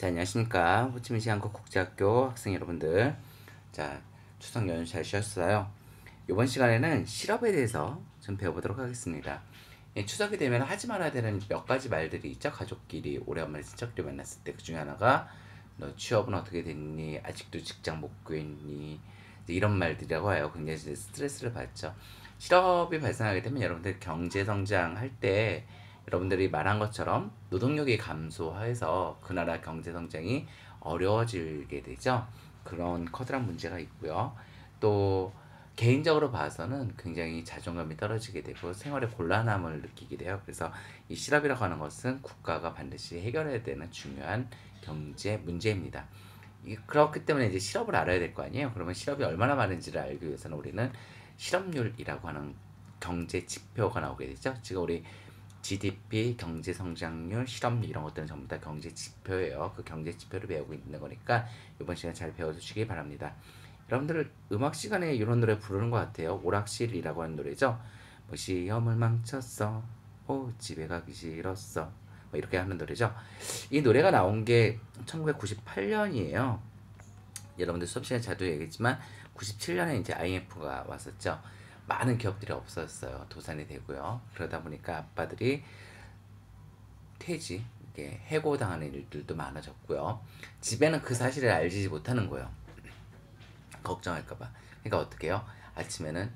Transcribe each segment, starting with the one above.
자, 안녕하십니까. 호치민시 한국국제학교 학생 여러분들. 자, 추석 연휴 잘 쉬었어요. 이번 시간에는 실업에 대해서 좀 배워보도록 하겠습니다. 추석이 되면 하지 말아야 되는 몇 가지 말들이 있죠. 가족끼리 오래간만에 친척들이 만났을 때 그 중에 하나가 너 취업은 어떻게 됐니? 아직도 직장 못 구했니? 이런 말들이라고 해요. 굉장히 스트레스를 받죠. 실업이 발생하게 되면 여러분들 경제 성장할 때 여러분들이 말한 것처럼 노동력이 감소해서 그 나라 경제 성장이 어려워지게 되죠. 그런 커다란 문제가 있고요. 또 개인적으로 봐서는 굉장히 자존감이 떨어지게 되고 생활에 곤란함을 느끼게 돼요. 그래서 이 실업이라고 하는 것은 국가가 반드시 해결해야 되는 중요한 경제 문제입니다. 그렇기 때문에 이제 실업을 알아야 될 거 아니에요. 그러면 실업이 얼마나 많은지를 알기 위해서는 우리는 실업률이라고 하는 경제 지표가 나오게 되죠. 지금 우리 GDP, 경제 성장률, 실업률 이런 것들은 전부 다 경제 지표예요. 그 경제 지표를 배우고 있는 거니까 이번 시간 잘 배워주시기 바랍니다. 여러분들 음악 시간에 이런 노래 부르는 것 같아요. 오락실이라고 하는 노래죠. 뭐 시험을 망쳤어, 오 집에 가기 싫었어, 뭐 이렇게 하는 노래죠. 이 노래가 나온 게 1998년이에요. 여러분들 수업 시간에 자주 얘기했지만 97년에 이제 IMF가 왔었죠. 많은 기업들이 없었어요. 도산이 되고요. 그러다 보니까 아빠들이 퇴직, 이게 해고당하는 일들도 많아졌고요. 집에는 그 사실을 알지 못하는 거예요. 걱정할까봐. 그러니까 어떻게 해요? 아침에는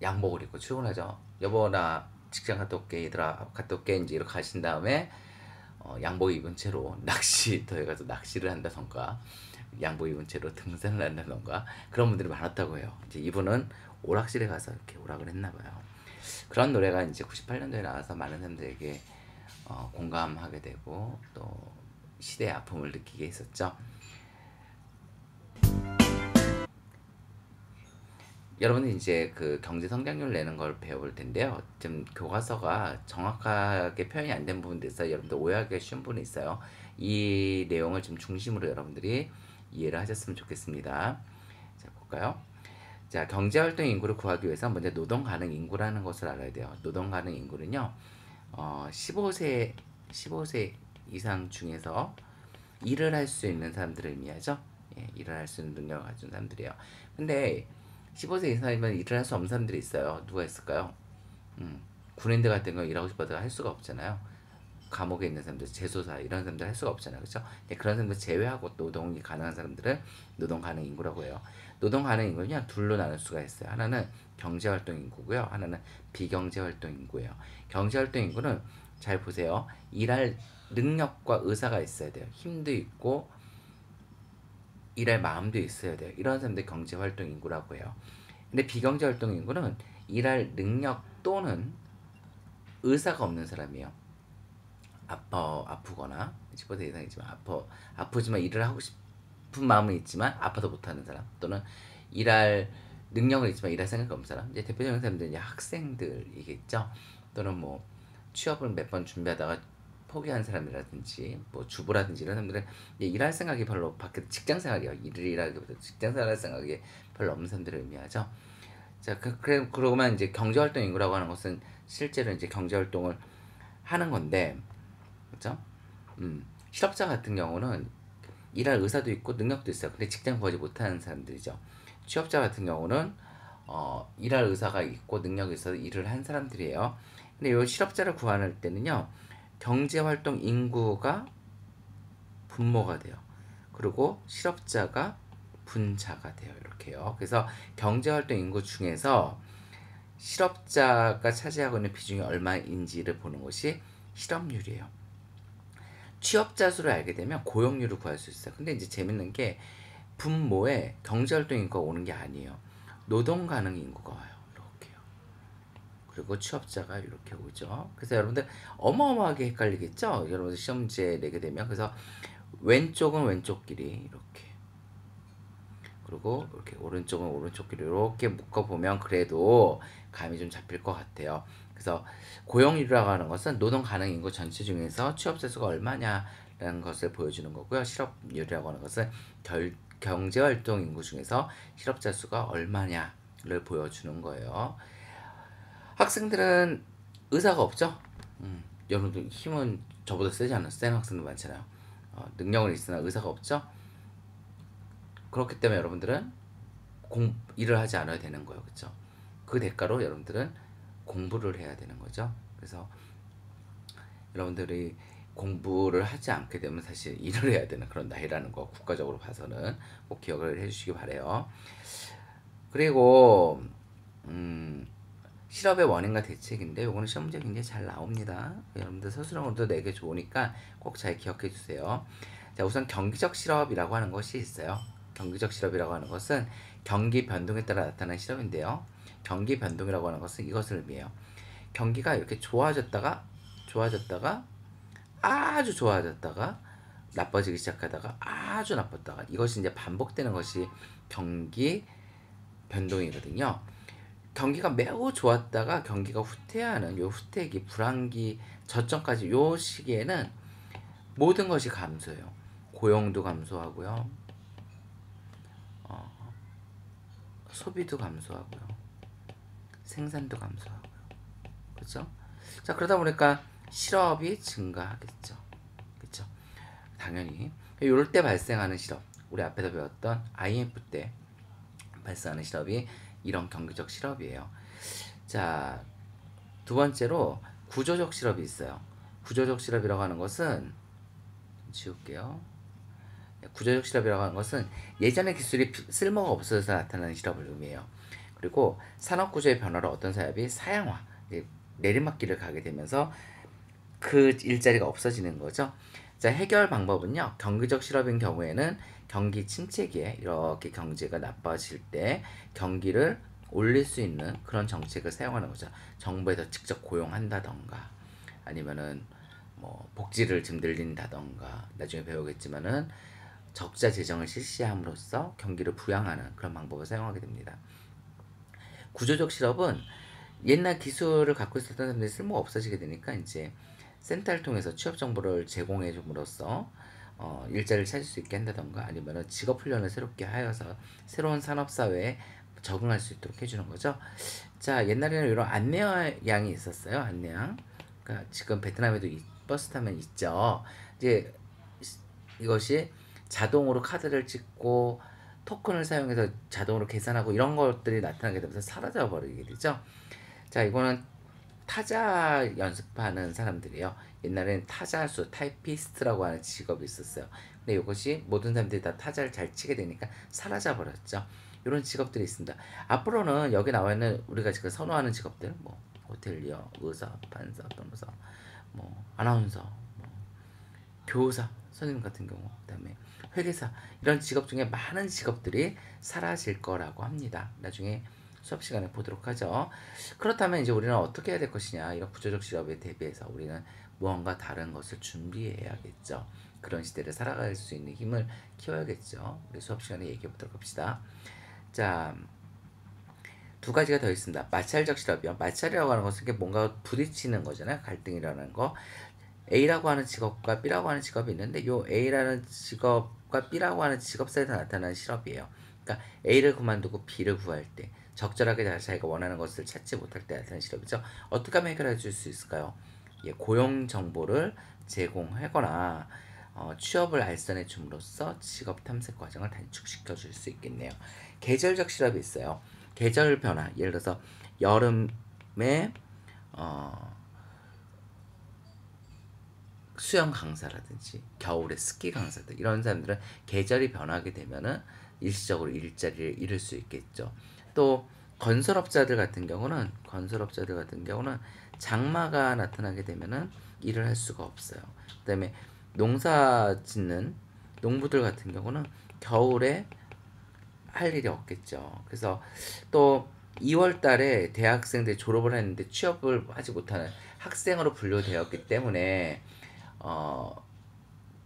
양복을 입고 출근하죠. 여보 나 직장 갔다 올게, 얘들아 갔다 올게, 이제 이렇게 가신 다음에 양복 입은 채로 낚시터에 가서 낚시를 한다던가 양복 입은 채로 등산을 한다던가 그런 분들이 많았다고 해요. 이제 이분은 오락실에 가서 이렇게 오락을 했나 봐요. 그런 노래가 이제 98년도에 나와서 많은 사람들에게 공감하게 되고 또 시대의 아픔을 느끼게 했었죠. 여러분은 이제 그 경제 성장률 내는 걸 배울 텐데요. 좀 교과서가 정확하게 표현이 안 된 부분도 있어요. 여러분들 오해하기 쉬운 부분이 있어요. 이 내용을 좀 중심으로 여러분들이 이해를 하셨으면 좋겠습니다. 자, 볼까요? 자, 경제활동 인구를 구하기 위해서 먼저 노동 가능 인구라는 것을 알아야 돼요. 노동 가능 인구는요, 15세 이상 중에서 일을 할 수 있는 사람들을 의미하죠. 예, 일을 할 수 있는 능력을 가진 사람들이에요. 근데 15세 이상이면 일을 할 수 없는 사람들이 있어요. 누가 있을까요? 군인들 같은 거 일하고 싶어도 할 수가 없잖아요. 감옥에 있는 사람들, 재소사 이런 사람들 할 수가 없잖아요. 그렇죠? 그런 사람들 제외하고 노동이 가능한 사람들을 노동 가능 인구라고 해요. 노동 가능 인구는요, 둘로 나눌 수가 있어요. 하나는 경제 활동 인구고요. 하나는 비경제 활동 인구예요. 경제 활동 인구는 잘 보세요. 일할 능력과 의사가 있어야 돼요. 힘도 있고 일할 마음도 있어야 돼요. 이런 사람들 경제 활동 인구라고 해요. 근데 비경제 활동 인구는 일할 능력 또는 의사가 없는 사람이에요. 아프거나 15세 이상이지만 아프지만 일을 하고 싶은 마음은 있지만 아파도 못하는 사람, 또는 일할 능력은 있지만 일할 생각이 없는 사람. 이제 대표적인 사람들은 이제 학생들이겠죠. 또는 뭐 취업을 몇 번 준비하다가 포기한 사람이라든지 뭐 주부라든지 이런 사람들은 이제 일할 생각이 별로, 밖에 직장 생활이요, 일을 일하기보다 직장 생활 생각이 별로 없는 사람들을 의미하죠. 자, 그러고만 이제 경제활동 인구라고 하는 것은 실제로 이제 경제활동을 하는 건데, 그렇죠? 실업자 같은 경우는 일할 의사도 있고 능력도 있어요. 근데 직장 구하지 못하는 사람들이죠. 취업자 같은 경우는 일할 의사가 있고 능력이 있어서 일을 한 사람들이에요. 근데 이 실업자를 구할 때는요, 경제활동 인구가 분모가 돼요. 그리고 실업자가 분자가 돼요. 이렇게요. 그래서 경제활동 인구 중에서 실업자가 차지하고 있는 비중이 얼마인지를 보는 것이 실업률이에요. 취업자 수를 알게 되면 고용률을 구할 수 있어요. 근데 이제 재밌는 게 분모에 경제활동 인구가 오는 게 아니에요. 노동 가능 인구가 와요. 이렇게요. 그리고 취업자가 이렇게 오죠. 그래서 여러분들 어마어마하게 헷갈리겠죠? 여러분들 시험지에 내게 되면. 그래서 왼쪽은 왼쪽끼리 이렇게, 그리고 이렇게 오른쪽은 오른쪽끼리 이렇게 묶어보면 그래도 감이 좀 잡힐 것 같아요. 그래서 고용률이라고 하는 것은 노동 가능 인구 전체 중에서 취업자 수가 얼마냐라는 것을 보여주는 거고요. 실업률이라고 하는 것은 경제활동 인구 중에서 실업자 수가 얼마냐를 보여주는 거예요. 학생들은 의사가 없죠? 여러분들 힘은 저보다 세지 않아요? 센 학생도 많잖아요. 능력은 있으나 의사가 없죠. 그렇기 때문에 여러분들은 일을 하지 않아야 되는 거예요. 그렇죠? 그 대가로 여러분들은 공부를 해야 되는 거죠. 그래서 여러분들이 공부를 하지 않게 되면 사실 일을 해야 되는 그런 나이라는 거 국가적으로 봐서는 꼭 기억을 해주시기 바래요. 그리고 실업의 원인과 대책인데 요거는 시험 문제 굉장히 잘 나옵니다. 여러분들 서술형으로도 내게 좋으니까 꼭 잘 기억해 주세요. 자, 우선 경기적 실업이라고 하는 것이 있어요. 경기적 실업이라고 하는 것은 경기 변동에 따라 나타나는 실업인데요. 경기 변동이라고 하는 것은 이것을 의미해요. 경기가 이렇게 좋아졌다가 아주 좋아졌다가 나빠지기 시작하다가 아주 나빴다가 이것이 이제 반복되는 것이 경기 변동이거든요. 경기가 매우 좋았다가 경기가 후퇴하는 요 후퇴기, 불황기, 저점까지 요 시기에는 모든 것이 감소해요. 고용도 감소하고요. 소비도 감소하고요. 생산도 감소하고요. 그렇죠? 자, 그러다 보니까 실업이 증가하겠죠. 그렇죠? 당연히 이럴 때 발생하는 실업, 우리 앞에서 배웠던 IMF 때 발생하는 실업이 이런 경기적 실업이에요. 자, 두 번째로 구조적 실업이 있어요. 구조적 실업이라고 하는 것은 지울게요. 구조적 실업이라고 하는 것은 예전의 기술이 쓸모가 없어서 나타나는 실업을 의미해요. 그리고 산업구조의 변화로 어떤 사업이 사양화, 내리막길을 가게 되면서 그 일자리가 없어지는 거죠. 자, 해결 방법은요. 경기적 실업인 경우에는 경기 침체기에 이렇게 경제가 나빠질 때 경기를 올릴 수 있는 그런 정책을 사용하는 거죠. 정부에서 직접 고용한다던가 아니면은 뭐 복지를 좀 늘린다던가 나중에 배우겠지만은 적자 재정을 실시함으로써 경기를 부양하는 그런 방법을 사용하게 됩니다. 구조적 실업은 옛날 기술을 갖고 있었던 사람들이 쓸모가 없어지게 되니까 이제 센터를 통해서 취업 정보를 제공해 줌으로써 일자리를 찾을 수 있게 한다던가 아니면 직업 훈련을 새롭게 하여서 새로운 산업 사회에 적응할 수 있도록 해주는 거죠. 자, 옛날에는 이런 안내양이 있었어요. 안내양. 그러니까 지금 베트남에도 버스 타면 있죠. 이제 이것이 자동으로 카드를 찍고 토큰을 사용해서 자동으로 계산하고 이런 것들이 나타나게 되면서 사라져 버리게 되죠. 자, 이거는 타자 연습하는 사람들이에요. 옛날에는 타자수, 타이피스트라고 하는 직업이 있었어요. 근데 이것이 모든 사람들이 다 타자를 잘 치게 되니까 사라져 버렸죠. 이런 직업들이 있습니다. 앞으로는 여기 나와 있는 우리가 지금 선호하는 직업들, 뭐 호텔리어, 의사, 판사, 변호사, 뭐 아나운서, 뭐 교사, 선생님 같은 경우, 그다음에 회계사 이런 직업 중에 많은 직업들이 사라질 거라고 합니다. 나중에 수업 시간에 보도록 하죠. 그렇다면 이제 우리는 어떻게 해야 될 것이냐? 이런 구조적 실업에 대비해서 우리는 무언가 다른 것을 준비해야겠죠. 그런 시대를 살아갈 수 있는 힘을 키워야겠죠. 우리 수업 시간에 얘기해 보도록 합시다. 자, 두 가지가 더 있습니다. 마찰적 실업이요. 마찰이라고 하는 것은 뭔가 부딪히는 거잖아요. 갈등이라는 거. A라고 하는 직업과 B라고 하는 직업이 있는데 요 A라는 직업과 B라고 하는 직업 사이에서 나타나는 실업이에요. 그러니까 A를 그만두고 B를 구할 때 적절하게 자기가 원하는 것을 찾지 못할 때 나타나는 실업이죠. 어떻게 하면 해결해 줄 수 있을까요? 예, 고용 정보를 제공하거나 취업을 알선해 줌으로써 직업 탐색 과정을 단축시켜 줄 수 있겠네요. 계절적 실업이 있어요. 계절 변화, 예를 들어서 여름에 수영 강사라든지 겨울에 스키 강사들 이런 사람들은 계절이 변하게 되면은 일시적으로 일자리를 잃을 수 있겠죠. 또 건설업자들 같은 경우는 장마가 나타나게 되면은 일을 할 수가 없어요. 그다음에 농사 짓는 농부들 같은 경우는 겨울에 할 일이 없겠죠. 그래서 또 2월 달에 대학생들이 졸업을 했는데 취업을 하지 못하는 학생으로 분류되었기 때문에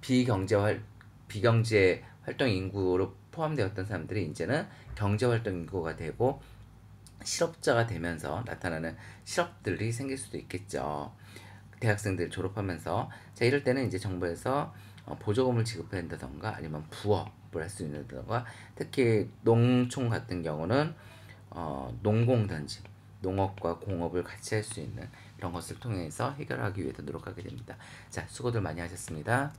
비경제 활동 인구로 포함되었던 사람들이 이제는 경제 활동 인구가 되고 실업자가 되면서 나타나는 실업들이 생길 수도 있겠죠. 대학생들 졸업하면서 자, 이럴 때는 이제 정부에서 보조금을 지급한다던가 아니면 부업을 할 수 있는다던가 특히 농촌 같은 경우는 농공단지 농업과 공업을 같이 할 수 있는 이런 것을 통해서 해결하기 위해서 노력하게 됩니다. 자, 수고들 많이 하셨습니다.